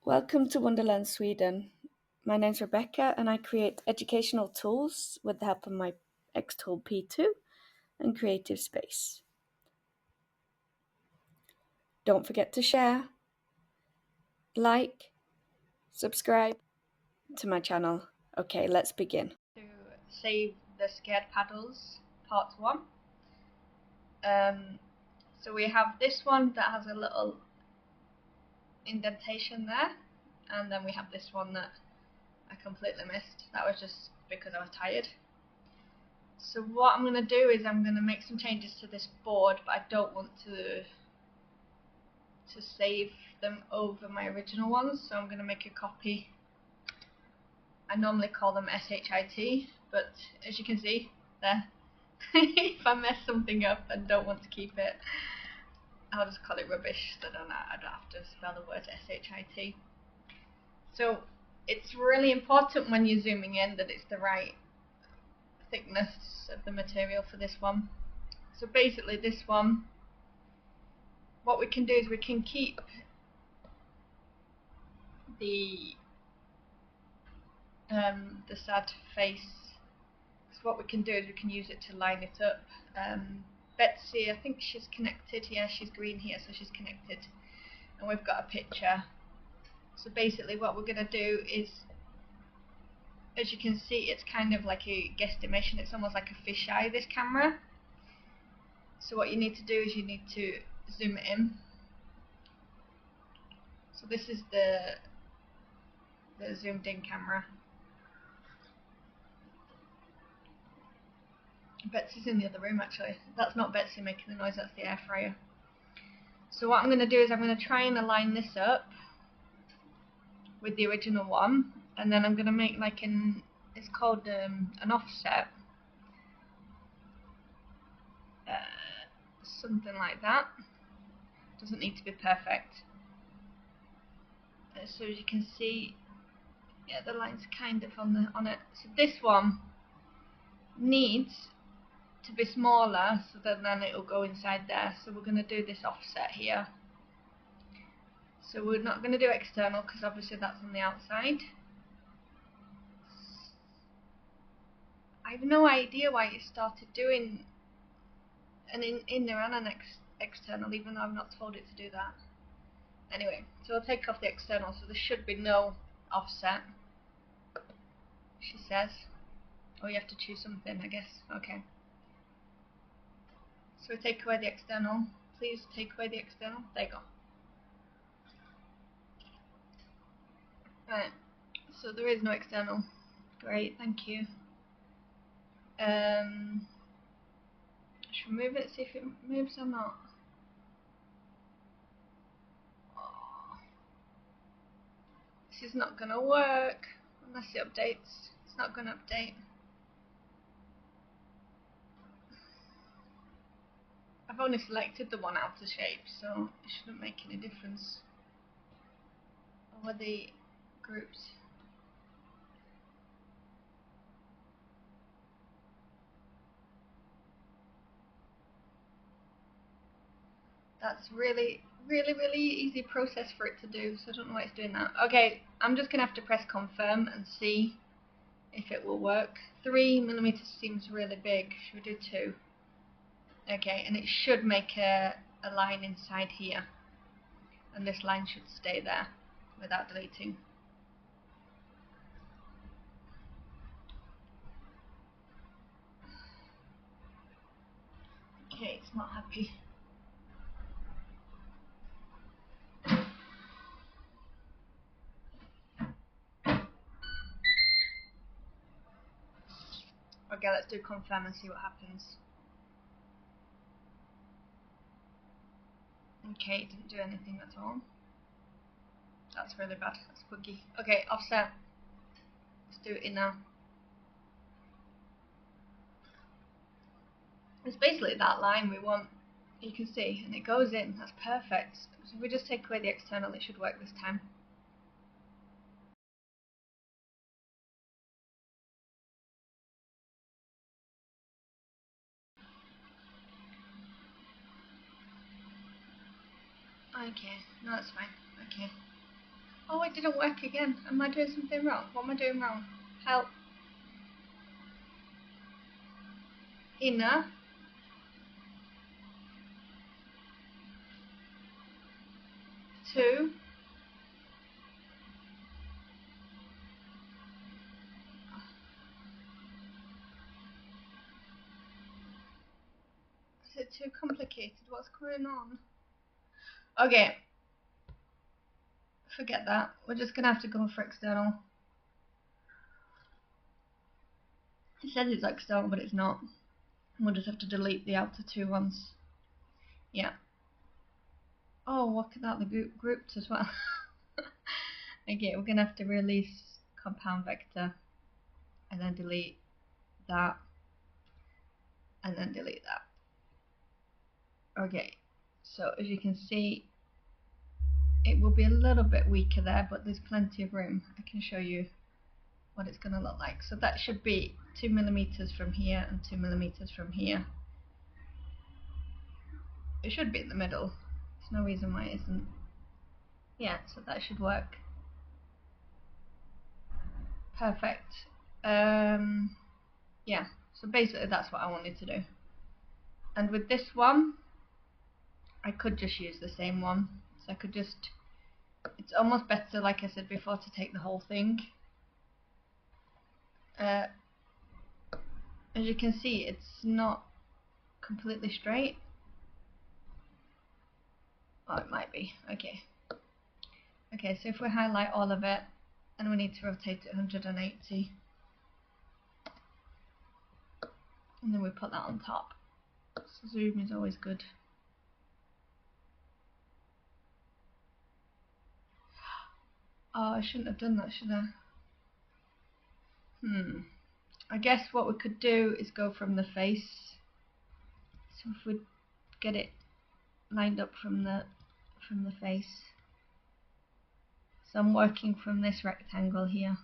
Welcome to Wonder.Learn Sweden. My name's Rebecca and I create educational tools with the help of my XTool P2 and Creative Space. Don't forget to share, like, subscribe to my channel. Okay, let's begin. To save the scared paddles part 1. So we have this one that has a little indentation there, and then we have this one that I completely missed. That was just because I was tired. So what I'm going to do is I'm going to make some changes to this board, but I don't want to save them over my original ones, so I'm going to make a copy. I normally call them SHIT, but as you can see there, if I mess something up and don't want to keep it, I'll just call it rubbish, so I don't have to spell the word SHIT. So it's really important when you're zooming in that it's the right thickness of the material for this one. So basically this one, what we can do is we can keep the sad face. So what we can do is we can use it to line it up. Betsy, I think she's connected. Yeah, she's green here, so she's connected. And we've got a picture. So basically what we're going to do is, as you can see, it's kind of like a guesstimation. It's almost like a fisheye, this camera. So what you need to do is you need to zoom it in. So this is the zoomed in camera. Betsy's in the other room actually. That's not Betsy making the noise, that's the air fryer. So what I'm going to do is I'm going to try and align this up with the original one, and then I'm going to make like it's called an offset. Something like that. Doesn't need to be perfect. So as you can see, yeah, the line's kind of on it. So this one needs to be smaller, so that then it will go inside there. So we're going to do this offset here. So we're not going to do external because obviously that's on the outside. I have no idea why it started doing an inner and an external, even though I've not told it to do that. Anyway, so I'll take off the external, so there should be no offset, she says. Oh, you have to choose something, I guess. Okay. So we take away the external. Please take away the external. There you go. Right. So there is no external. Great, thank you. Should we move it, see if it moves or not? Oh. This is not going to work unless it updates. It's not going to update. I've only selected the one outer shape, so it shouldn't make any difference. Or the groups. That's really easy process for it to do, so I don't know why it's doing that. Okay, I'm just going to have to press confirm and see if it will work. 3mm seems really big. Should we do 2? Okay, and it should make a line inside here. And this line should stay there without deleting. Okay, it's not happy. Okay, let's do confirm and see what happens. Okay, it didn't do anything at all. That's really bad. That's buggy. Okay, offset. Let's do it in now. It's basically that line we want. You can see, and it goes in. That's perfect. So if we just take away the external, it should work this time. Okay, no, that's fine. Okay. Oh, it didn't work again. Am I doing something wrong? What am I doing wrong? Help. Inner. 2. Is it too complicated? What's going on? Okay. Forget that. We're just going to have to go for external. It says it's external, but it's not. We'll just have to delete the outer 2 ones. Yeah. Oh, look at that, the grouped as well. Okay, we're going to have to release compound vector and then delete that and then delete that. Okay, so as you can see, it will be a little bit weaker there, but there's plenty of room. I can show you what it's going to look like. So that should be 2 millimeters from here and 2 millimeters from here. It should be in the middle. There's no reason why it isn't. Yeah, so that should work. Perfect. Yeah, so basically that's what I wanted to do. And with this one, I could just use the same one. So I could just, it's almost better, like I said before, to take the whole thing. As you can see, it's not completely straight. Oh, it might be. Okay. Okay, so if we highlight all of it, and we need to rotate it 180, and then we put that on top. So zoom is always good. Oh, I shouldn't have done that, should I? I guess what we could do is go from the face. So if we get it lined up from the face. So I'm working from this rectangle here.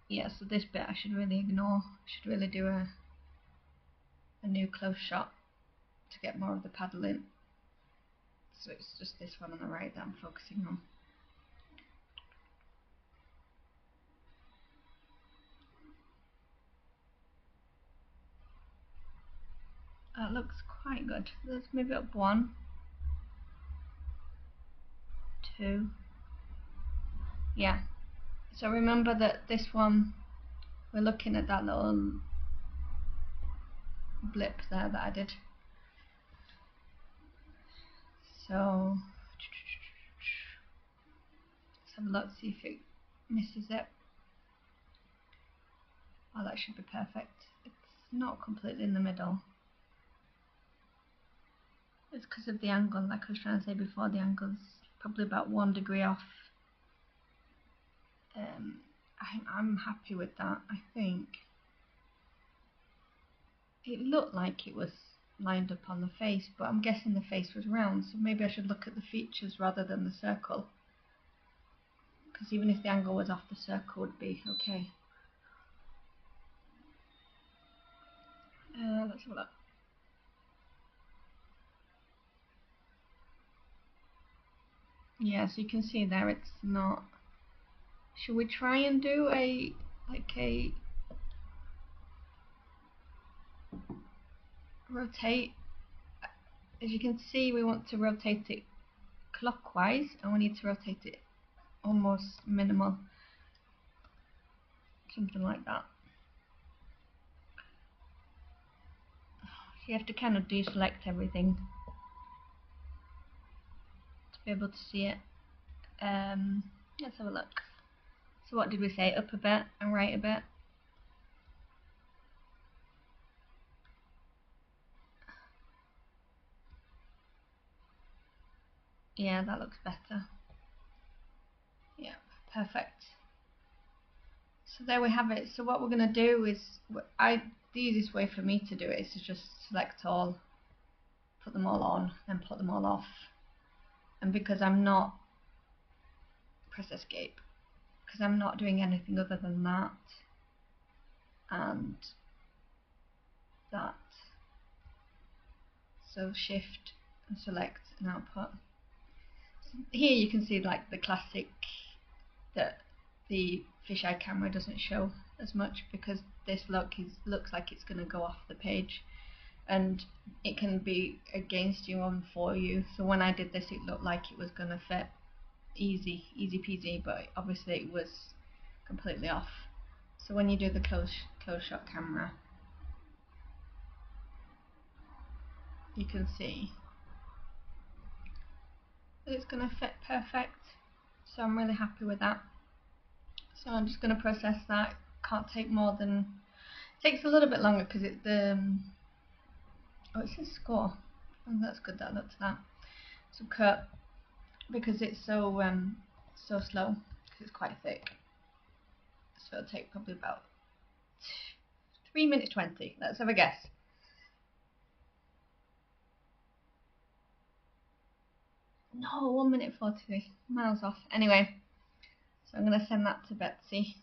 Yeah, so this bit I should really ignore. I should really do a new close shot to get more of the paddle in. So it's just this one on the right that I'm focusing on. That looks quite good. Let's move it up 1, 2. Yeah. So remember that this one, we're looking at that little blip there that I did. So let's have a look, see if it misses it. Oh, that should be perfect. It's not completely in the middle. It's because of the angle, like I was trying to say before, the angle's probably about 1 degree off. I'm happy with that. I think it looked like it was lined up on the face, but I'm guessing the face was round, so maybe I should look at the features rather than the circle, because even if the angle was off, the circle would be okay. Let's have a look. Yeah, so you can see there it's not. Should we try and do a rotate? As you can see, we want to rotate it clockwise, and we need to rotate it almost minimal, something like that. So you have to kind of deselect everything to be able to see it. Let's have a look. So what did we say? Up a bit and right a bit. Yeah, that looks better. Yeah, perfect. So there we have it. So what we're going to do is, the easiest way for me to do it is to just select all, put them all on, and put them all off. And because I'm not, press escape, because I'm not doing anything other than that and that. So shift and select and output. Here you can see like the classic that the fisheye camera doesn't show as much, because this looks like it's going to go off the page, and it can be against you and for you. So when I did this, it looked like it was going to fit easy peasy, but obviously it was completely off. So when you do the close shot camera, you can see that it's going to fit perfect. So I'm really happy with that. So I'm just going to process that. Can't take more than, takes a little bit longer because it's the oh, it says score. Oh, that's good that looks that. So cut, because it's so slow, because it's quite thick. So it'll take probably about 3 minutes 20. Let's have a guess. No, 1 minute 43. Miles off. Anyway, so I'm going to send that to Betsy.